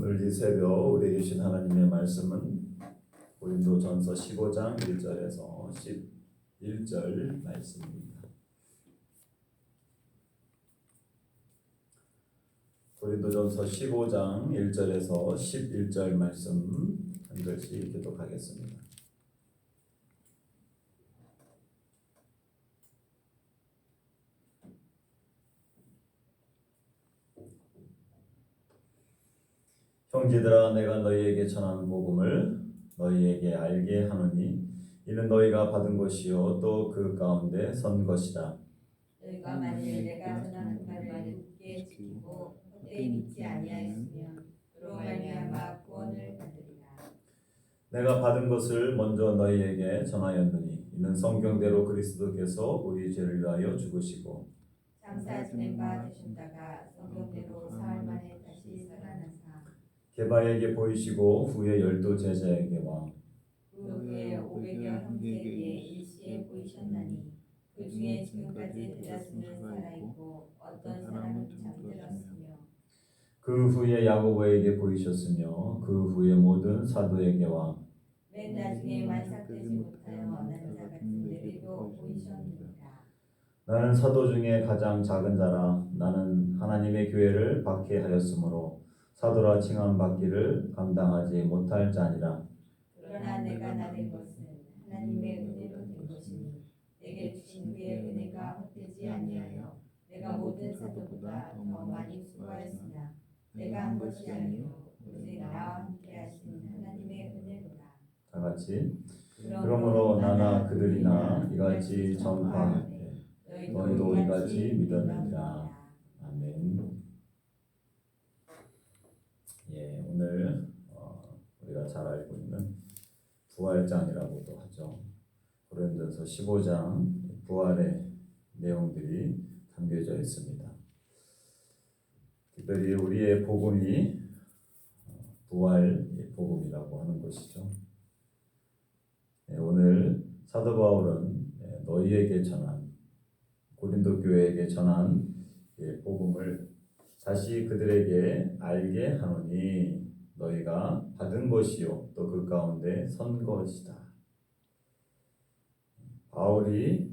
오늘 이 새벽 우리에게 주신 하나님의 말씀은 고린도전서 15장 1절에서 11절 말씀입니다. 고린도전서 15장 1절에서 11절 말씀 한 절씩 교독하겠습니다. 형제들아, 내가 너희에게 전하는 복음을 너희에게 알게 하노니 이는 너희가 받은 것이요 또 그 가운데 선 것이다. 너희가 만일 내가 전하는 말을 굳게 지키고 헛되이 믿지 아니하였으면 그로 말미암아 구원을 받으리라. 내가 받은 것을 먼저 너희에게 전하였느니 이는 성경대로 그리스도께서 우리 죄를 위하여 죽으시고 장사 지낸 바 되셨다가 성경대로 사흘 만에 다시 살아나사 게바에게 보이시고 후에 12 제자에게와 그 후에 500여 형제에게 일시에 보이셨나니 그 중에 지금까지 대다수는 살아있고 어떤 사람은 잠들었으며 그 후에 야고보에게 보이셨으며 그 후에 모든 사도에게와 맨 나중에 만삭되지 못하여 나는 자 같은 내게도 보이셨느니라. 나는 사도 중에 가장 작은 자라. 나는 하나님의 교회를 박해하였으므로 사도라 칭함받기를 감당하지 못할 자니라. 그러나 내가 나된 것은 하나님의 은혜로 된 것이니 내게 주신 그의 은혜가 헛되지 아니하여 내가 모든 사도보다 더 많이 수고하였으나 내가 한 것이 아니요 오직 나와 함께 하신 하나님의 은혜로라. 다 같이 그러므로 나나 그들이나 이같이 전파하되 너희도 이같이 믿었느니라. 아멘. 예, 오늘 우리가 잘 알고 있는 부활장이라고도 하죠. 고린도전서 15장 부활의 내용들이 담겨져 있습니다. 특별히 우리의 복음이 부활의 복음이라고 하는 것이죠. 오늘 사도 바울은 너희에게 전한 고린도 교회에게 전한 복음을 다시 그들에게 알게 하노니 너희가 받은 것이요 또 그 가운데 선 것이다. 바울이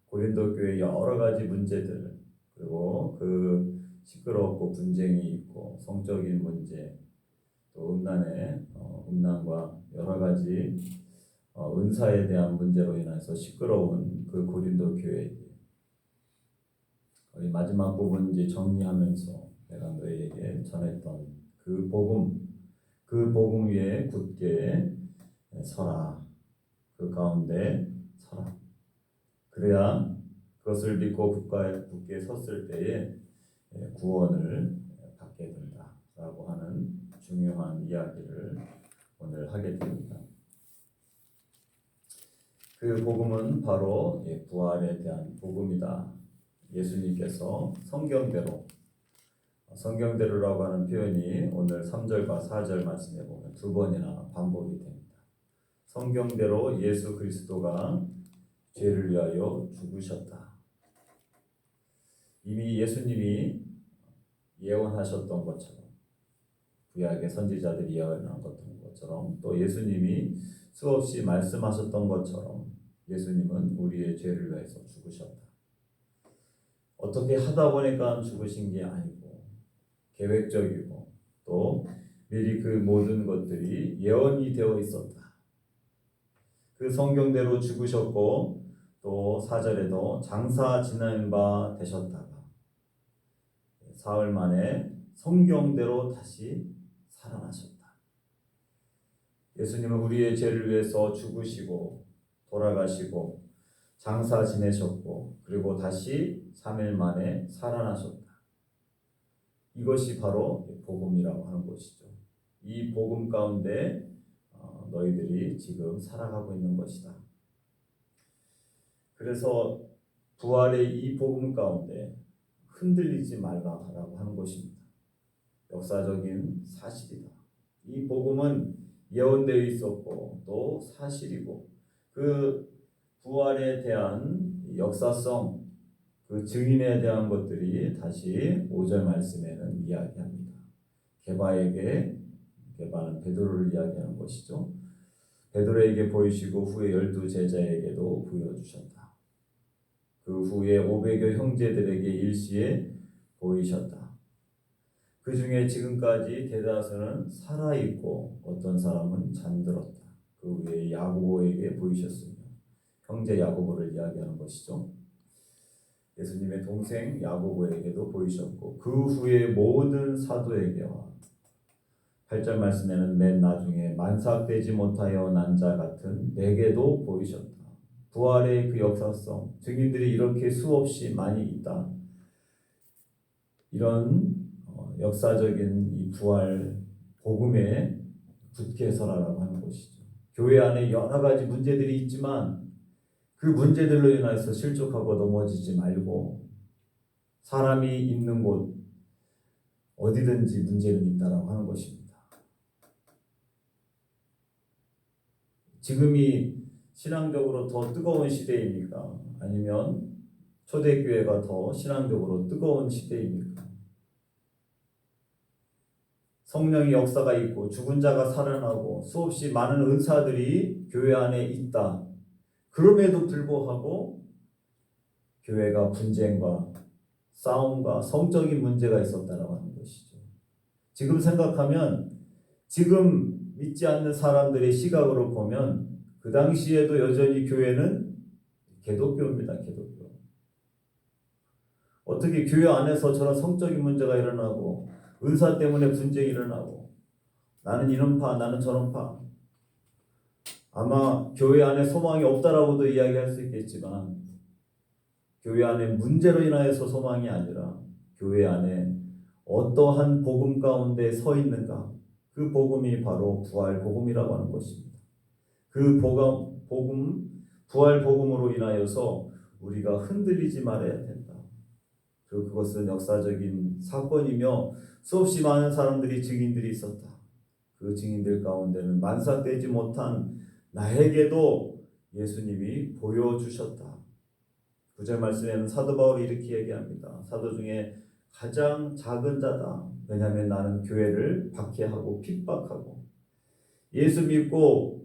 고린도 교회의 여러 가지 문제들 그리고 그 시끄럽고 분쟁이 있고 성적인 문제 또 음란과 여러 가지 은사에 대한 문제로 인해서 시끄러운 그 고린도 교회에게 마지막 부분 이제 정리하면서 내가 너희에게 전했던 그 복음 위에 굳게 서라. 그 가운데 서라. 그래야 그것을 믿고 굳게 섰을 때에 구원을 받게 된다라고 하는 중요한 이야기를 오늘 하게 됩니다. 그 복음은 바로 부활에 대한 복음이다. 예수님께서 성경대로라고 하는 표현이 오늘 3절과 4절 말씀에 보면 두 번이나 반복이 됩니다. 성경대로 예수 그리스도가 죄를 위하여 죽으셨다. 이미 예수님이 예언하셨던 것처럼 구약의 선지자들이 예언한 것처럼 또 예수님이 수없이 말씀하셨던 것처럼 예수님은 우리의 죄를 위해서 죽으셨다. 어떻게 하다 보니까 죽으신 게 아니고 계획적이고 또 미리 그 모든 것들이 예언이 되어 있었다. 그 성경대로 죽으셨고 또 4절에도 장사 지낸 바 되셨다가 사흘 만에 성경대로 다시 살아나셨다. 예수님은 우리의 죄를 위해서 죽으시고 돌아가시고 장사 지내셨고 그리고 다시 3일 만에 살아나셨다. 이것이 바로 복음이라고 하는 것이죠. 이 복음 가운데 너희들이 지금 살아가고 있는 것이다. 그래서 부활의 이 복음 가운데 흔들리지 말라라고 하는 것입니다. 역사적인 사실이다. 이 복음은 예언되어 있었고 또 사실이고 그 부활에 대한 역사성, 그 증인에 대한 것들이 다시 5절 말씀에는 이야기합니다. 게바는 베드로를 이야기하는 것이죠. 베드로에게 보이시고 후에 12 제자에게도 보여주셨다. 그 후에 500여 형제들에게 일시에 보이셨다. 그 중에 지금까지 대다수는 살아있고 어떤 사람은 잠들었다. 그 후에 야고보에게 보이셨으며 형제 야고보를 이야기하는 것이죠. 예수님의 동생 야고보에게도 보이셨고 그 후에 모든 사도에게와 8절 말씀에는 맨 나중에 만삭되지 못하여 난 자 같은 내게도 보이셨다. 부활의 그 역사성, 증인들이 이렇게 수없이 많이 있다. 이런 역사적인 이 부활 복음에 굳게 서라라고 하는 것이죠. 교회 안에 여러 가지 문제들이 있지만 그 문제들로 인해서 실족하고 넘어지지 말고 사람이 있는 곳 어디든지 문제는 있다라고 하는 것입니다. 지금이 신앙적으로 더 뜨거운 시대입니까? 아니면 초대교회가 더 신앙적으로 뜨거운 시대입니까? 성령의 역사가 있고 죽은 자가 살아나고 수없이 많은 은사들이 교회 안에 있다. 그럼에도 불구하고 교회가 분쟁과 싸움과 성적인 문제가 있었다라고 하는 것이죠. 지금 생각하면 지금 믿지 않는 사람들의 시각으로 보면 그 당시에도 여전히 교회는 개독교입니다. 개독교. 어떻게 교회 안에서 저런 성적인 문제가 일어나고 은사 때문에 분쟁이 일어나고 나는 이런 파 나는 저런 파 아마 교회 안에 소망이 없다라고도 이야기할 수 있겠지만 교회 안에 문제로 인하여서 소망이 아니라 교회 안에 어떠한 복음 가운데 서 있는가 그 복음이 바로 부활 복음이라고 하는 것입니다. 그 복음 부활 복음으로 인하여서 우리가 흔들리지 말아야 된다. 그것은 역사적인 사건이며 수없이 많은 사람들이 증인들이 있었다. 그 증인들 가운데는 만삭되지 못한 나에게도 예수님이 보여주셨다. 9절 말씀에는 사도 바울이 이렇게 얘기합니다. 사도 중에 가장 작은 자다. 왜냐하면 나는 교회를 박해하고 핍박하고 예수 믿고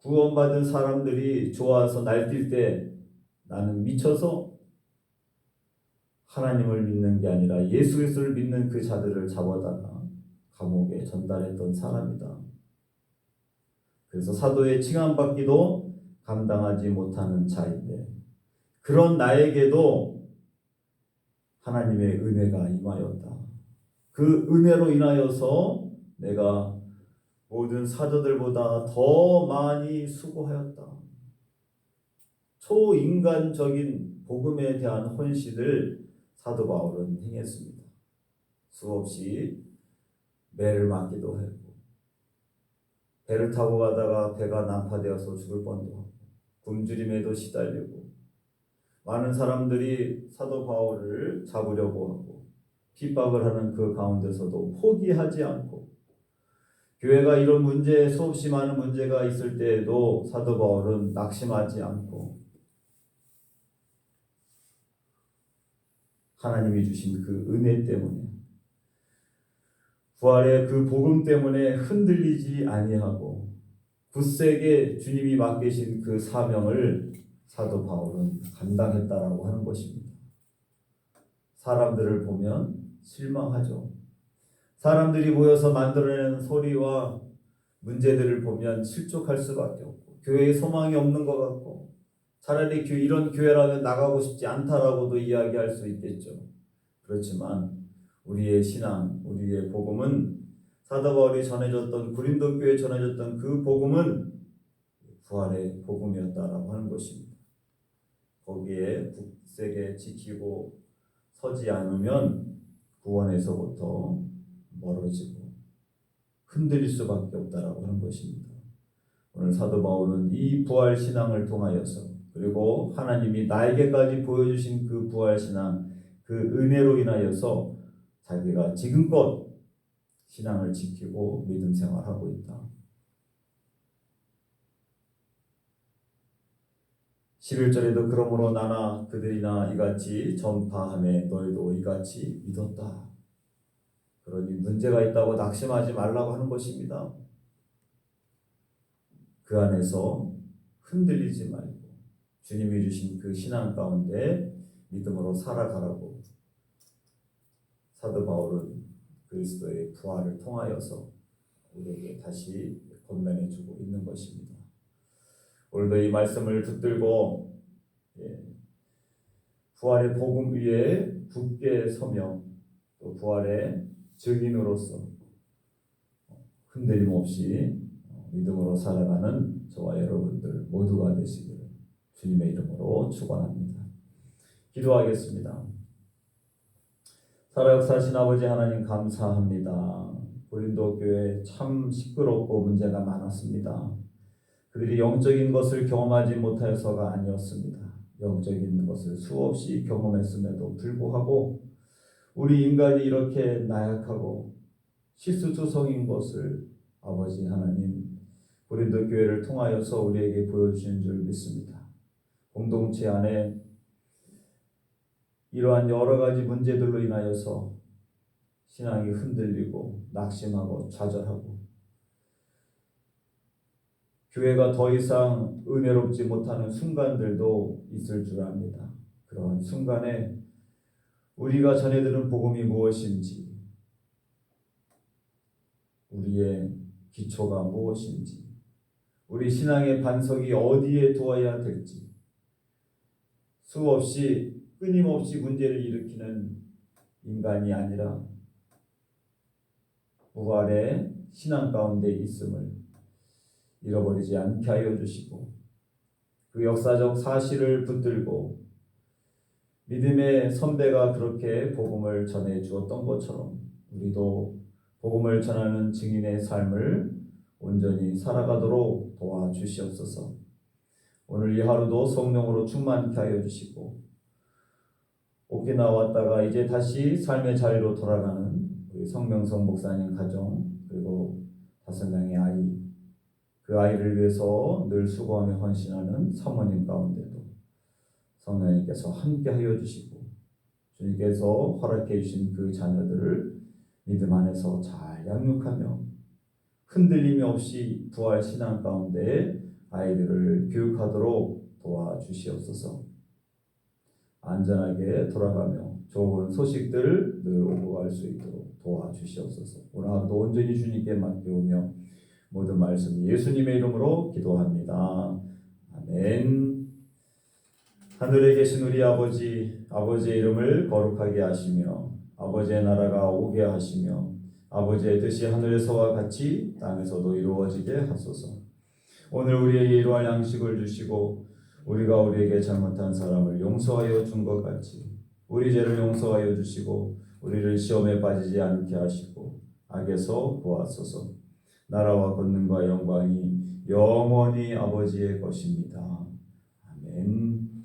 구원받은 사람들이 좋아서 날뛸 때 나는 미쳐서 하나님을 믿는 게 아니라 예수 그리스도를 믿는 그 자들을 잡아다가 감옥에 전달했던 사람이다. 그래서 사도의 칭함받기도 감당하지 못하는 자인데 그런 나에게도 하나님의 은혜가 임하였다. 그 은혜로 인하여서 내가 모든 사도들보다 더 많이 수고하였다. 초인간적인 복음에 대한 헌신을 사도 바울은 행했습니다. 수없이 매를 맞기도 했고 배를 타고 가다가 배가 난파되어서 죽을 뻔도 하고 굶주림에도 시달리고 많은 사람들이 사도 바울을 잡으려고 하고 핍박을 하는 그 가운데서도 포기하지 않고 교회가 이런 문제 수없이 많은 문제가 있을 때에도 사도 바울은 낙심하지 않고 하나님이 주신 그 은혜 때문에 부활의 그 복음 때문에 흔들리지 아니하고 굳세게 주님이 맡기신 그 사명을 사도 바울은 감당했다라고 하는 것입니다. 사람들을 보면 실망하죠. 사람들이 모여서 만들어내는 소리와 문제들을 보면 실족할 수밖에 없고 교회에 소망이 없는 것 같고 차라리 이런 교회라면 나가고 싶지 않다라고도 이야기할 수 있겠죠. 그렇지만 우리의 신앙, 우리의 복음은 사도 바울이 전해줬던 고린도 교회에 전해줬던 그 복음은 부활의 복음이었다라고 하는 것입니다. 거기에 굳세게 지키고 서지 않으면 구원에서부터 멀어지고 흔들릴 수밖에 없다라고 하는 것입니다. 오늘 사도 바울은 이 부활 신앙을 통하여서 그리고 하나님이 나에게까지 보여주신 그 부활 신앙, 그 은혜로 인하여서 자기가 지금껏 신앙을 지키고 믿음 생활하고 있다. 11절에도 그러므로 나나 그들이나 이같이 전파하매 너희도 이같이 믿었다. 그러니 문제가 있다고 낙심하지 말라고 하는 것입니다. 그 안에서 흔들리지 말고 주님이 주신 그 신앙 가운데 믿음으로 살아가라고 사도 바울은 그리스도의 부활을 통하여서 우리에게 다시 권면해주고 있는 것입니다. 오늘도 이 말씀을 붙들고 부활의 복음 위에 굳게 서며 또 부활의 증인으로서 흔들림 없이 믿음으로 살아가는 저와 여러분들 모두가 되시기를 주님의 이름으로 축원합니다. 기도하겠습니다. 살아역사하신 아버지 하나님 감사합니다. 고린도 교회 참 시끄럽고 문제가 많았습니다. 그들이 영적인 것을 경험하지 못하여서가 아니었습니다. 영적인 것을 수없이 경험했음에도 불구하고 우리 인간이 이렇게 나약하고 실수투성인 것을 아버지 하나님 고린도 교회를 통하여서 우리에게 보여주시는 줄 믿습니다. 공동체 안에 이러한 여러 가지 문제들로 인하여서 신앙이 흔들리고 낙심하고 좌절하고 교회가 더 이상 은혜롭지 못하는 순간들도 있을 줄 압니다. 그런 순간에 우리가 전해드는 복음이 무엇인지, 우리의 기초가 무엇인지, 우리 신앙의 반석이 어디에 두어야 될지, 수없이 끊임없이 문제를 일으키는 인간이 아니라 부활의 신앙 가운데 있음을 잃어버리지 않게 하여 주시고 그 역사적 사실을 붙들고 믿음의 선배가 그렇게 복음을 전해 주었던 것처럼 우리도 복음을 전하는 증인의 삶을 온전히 살아가도록 도와주시옵소서. 오늘 이 하루도 성령으로 충만케 하여 주시고 오키나와 왔다가 이제 다시 삶의 자리로 돌아가는 우리 성명성 목사님 가정 그리고 5명의 아이 그 아이를 위해서 늘 수고하며 헌신하는 사모님 가운데도 성령님께서 함께 하여 주시고 주님께서 허락해 주신 그 자녀들을 믿음 안에서 잘 양육하며 흔들림이 없이 부활 신앙 가운데 아이들을 교육하도록 도와주시옵소서. 안전하게 돌아가며 좋은 소식들 늘 오고 갈 수 있도록 도와주시옵소서. 오늘 하루도 온전히 주님께 맡겨오며 모든 말씀 예수님의 이름으로 기도합니다. 아멘. 하늘에 계신 우리 아버지, 아버지의 이름을 거룩하게 하시며 아버지의 나라가 오게 하시며 아버지의 뜻이 하늘에서와 같이 땅에서도 이루어지게 하소서. 오늘 우리에게 이러한 양식을 주시고 우리가 우리에게 잘못한 사람을 용서하여 준 것 같이 우리 죄를 용서하여 주시고 우리를 시험에 빠지지 않게 하시고 악에서 구하소서. 나라와 권능과 영광이 영원히 아버지의 것입니다. 아멘.